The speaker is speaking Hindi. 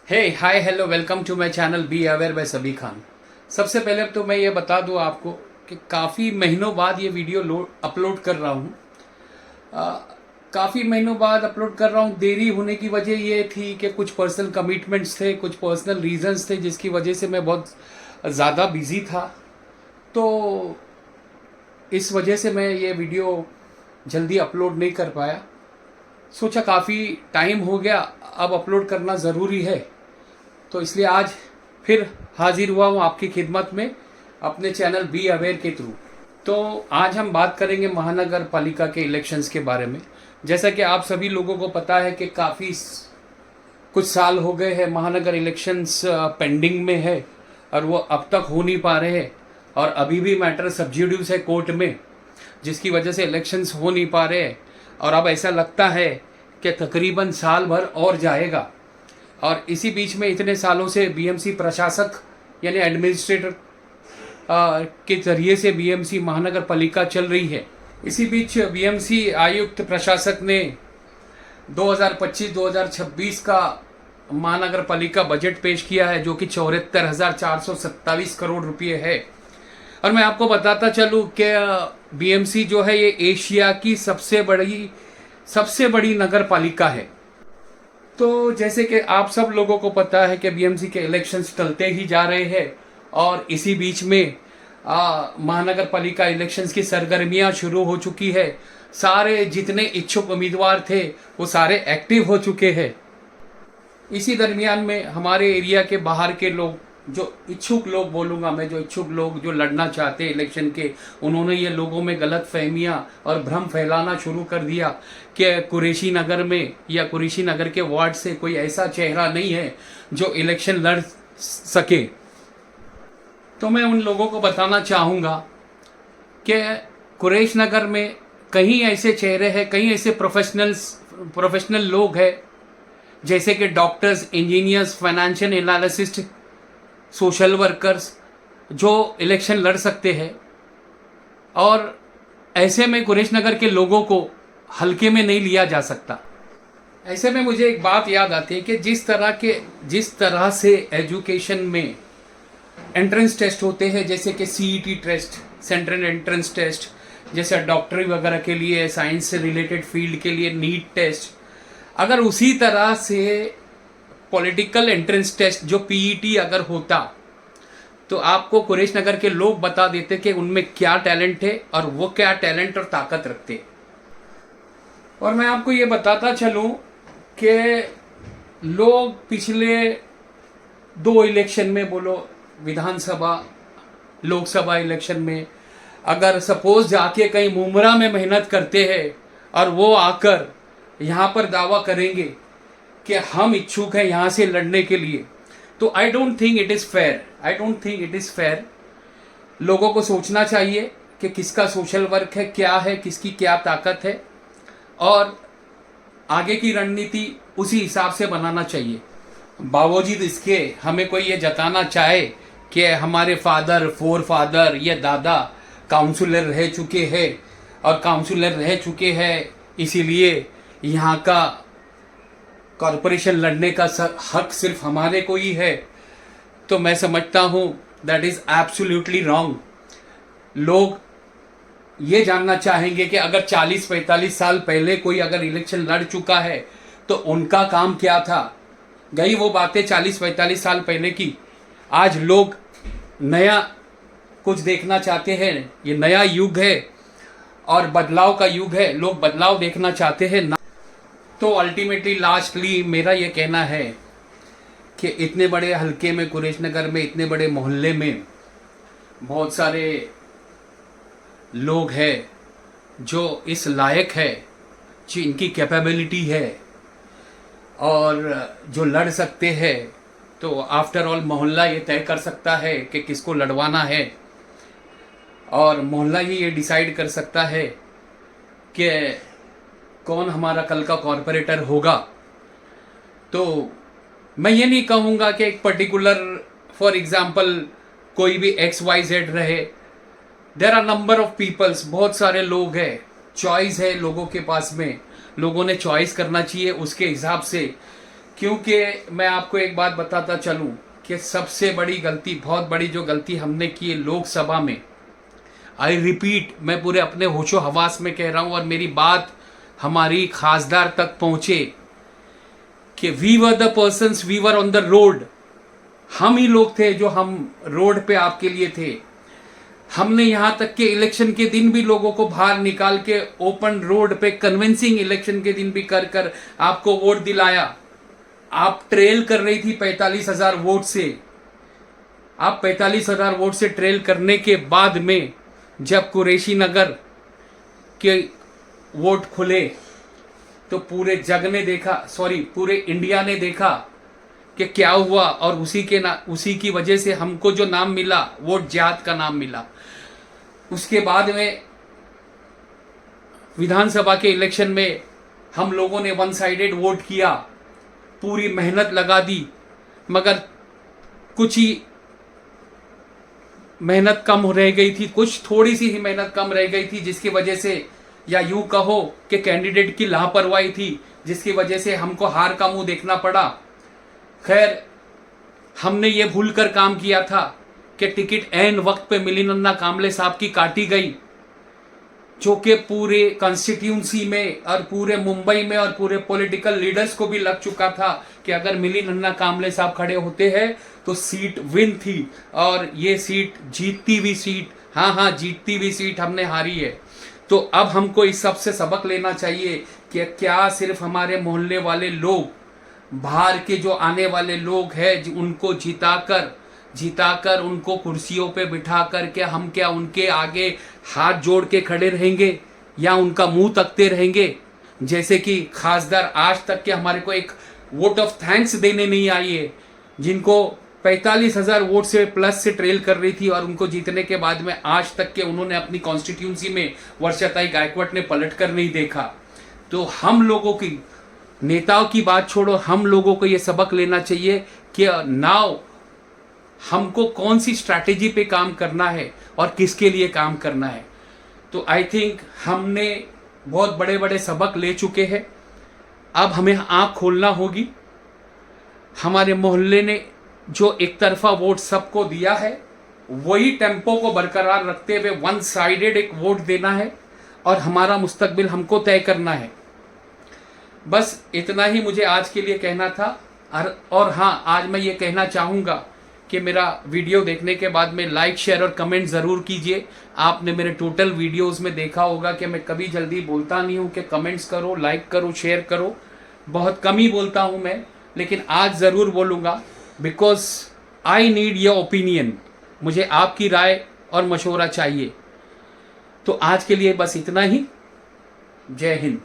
Hey hi hello welcome to my channel be aware by Sabi Khan. सबसे पहले तो मैं ये बता दूं आपको कि काफ़ी महीनों बाद ये वीडियो अपलोड कर रहा हूँ। काफ़ी महीनों बाद अपलोड कर रहा हूँ। देरी होने की वजह ये थी कि कुछ पर्सनल कमिटमेंट्स थे, कुछ पर्सनल रीजंस थे, जिसकी वजह से मैं बहुत ज़्यादा बिजी था। तो इस वजह से मैं ये वीडियो जल्दी अपलोड नहीं कर पाया। सोचा काफ़ी टाइम हो गया, अब अपलोड करना ज़रूरी है, तो इसलिए आज फिर हाजिर हुआ हूँ आपकी खिदमत में अपने चैनल बी अवेयर के थ्रू। तो आज हम बात करेंगे महानगर पालिका के इलेक्शंस के बारे में। जैसा कि आप सभी लोगों को पता है कि काफ़ी कुछ साल हो गए हैं महानगर इलेक्शंस पेंडिंग में है और वो अब तक हो नहीं पा रहे हैं, और अभी भी मैटर सब जुडिस है कोर्ट में, जिसकी वजह से इलेक्शंस हो नहीं पा रहे हैं। और अब ऐसा लगता है कि तकरीबन साल भर और जाएगा। और इसी बीच में इतने सालों से बीएमसी प्रशासक यानी एडमिनिस्ट्रेटर के जरिए से बीएमसी महानगर पालिका चल रही है। इसी बीच बीएमसी आयुक्त प्रशासक ने 2025-2026 का महानगर पालिका बजट पेश किया है, जो कि 74,427 करोड़ रुपए है। और मैं आपको बताता चलूँ कि बीएमसी जो है ये एशिया की सबसे बड़ी नगर पालिका है। तो जैसे कि आप सब लोगों को पता है कि बीएमसी के इलेक्शंस टलते ही जा रहे हैं, और इसी बीच में महानगर पालिका इलेक्शंस की सरगर्मियां शुरू हो चुकी है। सारे जितने इच्छुक उम्मीदवार थे वो सारे एक्टिव हो चुके हैं। इसी दरमियान में हमारे एरिया के बाहर के लोग, जो इच्छुक लोग बोलूँगा मैं, जो इच्छुक लोग जो लड़ना चाहते हैं इलेक्शन के, उन्होंने ये लोगों में गलत फहमियाँ और भ्रम फैलाना शुरू कर दिया कि कुरैशी नगर में या कुरैशी नगर के वार्ड से कोई ऐसा चेहरा नहीं है जो इलेक्शन लड़ सके। तो मैं उन लोगों को बताना चाहूँगा कि कुरैश नगर में कहीं ऐसे चेहरे हैं, कहीं ऐसे प्रोफेशनल लोग हैं, जैसे कि doctors, engineers, financial analyst, social workers, जो इलेक्शन लड़ सकते हैं। और ऐसे में कुरैश नगर के लोगों को हल्के में नहीं लिया जा सकता। ऐसे में मुझे एक बात याद आती है कि जिस तरह से एजुकेशन में एंट्रेंस टेस्ट होते हैं, जैसे कि CET test, central entrance test, जैसे डॉक्टरी वगैरह के लिए, साइंस से रिलेटेड फील्ड के लिए नीट टेस्ट, अगर उसी तरह से पॉलिटिकल एंट्रेंस टेस्ट जो पीईटी अगर होता, तो आपको कुरैश नगर के लोग बता देते कि उनमें क्या टैलेंट है और वो क्या टैलेंट और ताकत रखते। और मैं आपको ये बताता चलूं कि लोग पिछले 2 इलेक्शन में, बोलो विधानसभा लोकसभा इलेक्शन में, अगर सपोज जाके कहीं मुमरा में मेहनत करते हैं और वो आकर यहाँ पर दावा करेंगे कि हम इच्छुक हैं यहाँ से लड़ने के लिए, तो I don't think it is fair. लोगों को सोचना चाहिए कि किसका सोशल वर्क है, क्या है, किसकी क्या ताकत है, और आगे की रणनीति उसी हिसाब से बनाना चाहिए। बावजूद इसके हमें कोई ये जताना चाहे कि हमारे फादर या दादा काउंसलर रह चुके हैं इसीलिए यहाँ का कॉरपोरेशन लड़ने का हक सिर्फ हमारे को ही है, तो मैं समझता हूँ दैट इज एब्सोल्युटली रॉन्ग। लोग ये जानना चाहेंगे कि अगर 40-45 साल पहले कोई अगर इलेक्शन लड़ चुका है तो उनका काम क्या था। गई वो बातें 40-45 साल पहले की। आज लोग नया कुछ देखना चाहते हैं। ये नया युग है और बदलाव का युग है, लोग बदलाव देखना चाहते हैं ना। तो अल्टीमेटली लास्टली मेरा ये कहना है कि इतने बड़े हलके में, कुरैश नगर में, इतने बड़े मोहल्ले में बहुत सारे लोग हैं जो इस लायक है, जिनकी कैपेबिलिटी है और जो लड़ सकते हैं। तो आफ्टर ऑल मोहल्ला ये तय कर सकता है कि किसको लड़वाना है, और मोहल्ला ही ये डिसाइड कर सकता है कि कौन हमारा कल का कॉरपोरेटर होगा। तो मैं ये नहीं कहूँगा कि एक पर्टिकुलर, फॉर एग्जांपल कोई भी XYZ रहे। There are number of peoples, बहुत सारे लोग हैं, चॉइस है लोगों के पास में। लोगों ने चॉइस करना चाहिए उसके हिसाब से क्योंकि मैं आपको एक बात बताता चलूं कि सबसे बड़ी गलती, बहुत बड़ी जो गलती हमने की है लोकसभा में, आई रिपीट, मैं पूरे अपने होशो हवास में कह रहा हूं और मेरी बात हमारी खासदार तक पहुंचे कि we were the persons, we were on the road. हम ही लोग थे जो हम रोड पे आपके लिए थे। हमने यहां तक के इलेक्शन के दिन भी लोगों को बाहर निकाल के ओपन रोड पे कन्विंसिंग इलेक्शन के दिन भी कर कर आपको वोट दिलाया। आप ट्रेल कर रही थी 45,000 वोट से। आप 45,000 वोट से ट्रेल करने के बाद में जब कुरैशी नगर के वोट खुले तो पूरे जग ने देखा, सॉरी पूरे इंडिया ने देखा कि क्या हुआ, और उसी की वजह से हमको जो नाम मिला वोट जिहाद का नाम मिला। उसके बाद में विधानसभा के इलेक्शन में हम लोगों ने वन साइडेड वोट किया, पूरी मेहनत लगा दी, मगर कुछ ही मेहनत कम रह गई थी, कुछ थोड़ी सी ही मेहनत कम रह गई थी, जिसकी वजह से, या यूं कहो कि कैंडिडेट की लापरवाही थी, जिसकी वजह से हमको हार का मुंह देखना पड़ा। खैर, हमने ये भूल कर काम किया था कि टिकट ऐन वक्त पे मिली नन्ना कामले साहब की काटी गई, जो कि पूरे कॉन्स्टिट्यूंसी में और पूरे मुंबई में और पूरे पॉलिटिकल लीडर्स को भी लग चुका था कि अगर मिली नन्ना कामले साहब खड़े होते हैं तो सीट विन थी, और ये सीट जीतती हुई सीट, हाँ जीतती हुई सीट हमने हारी है। तो अब हमको इस सब से सबक लेना चाहिए कि क्या सिर्फ हमारे मोहल्ले वाले लोग, बाहर के जो आने वाले लोग हैं, उनको जिताकर उनको कुर्सियों पे बिठा कर के हम क्या उनके आगे हाथ जोड़ के खड़े रहेंगे या उनका मुंह तकते रहेंगे? जैसे कि खासदार आज तक के हमारे को एक वोट ऑफ थैंक्स देने नहीं आई है, जिनको 45,000 वोट से प्लस से ट्रेल कर रही थी, और उनको जीतने के बाद में आज तक के उन्होंने अपनी कॉन्स्टिट्यूंसी में वर्षाताई गायकवाड ने पलट कर नहीं देखा। तो हम लोगों की, नेताओं की बात छोड़ो, हम लोगों को ये सबक लेना चाहिए कि नाउ हमको कौन सी स्ट्रैटेजी पे काम करना है और किसके लिए काम करना है। तो आई थिंक हमने बहुत बड़े बड़े सबक ले चुके हैं। अब हमें आंख खोलना होगी। हमारे मोहल्ले ने जो एक तरफा वोट सबको दिया है, वही टेम्पो को बरकरार रखते हुए वन साइडेड एक वोट देना है, और हमारा मुस्तकबिल हमको तय करना है। बस इतना ही मुझे आज के लिए कहना था। और हाँ, आज मैं ये कहना चाहूँगा कि मेरा वीडियो देखने के बाद में लाइक, शेयर और कमेंट ज़रूर कीजिए। आपने मेरे टोटल वीडियोस में देखा होगा कि मैं कभी जल्दी बोलता नहीं हूँ कि कमेंट्स करो, लाइक करो, शेयर करो। बहुत कम ही बोलता हूँ मैं, लेकिन आज ज़रूर बोलूँगा, because I need your opinion. मुझे आपकी राय और मशवरा चाहिए। तो आज के लिए बस इतना ही। जय हिंद।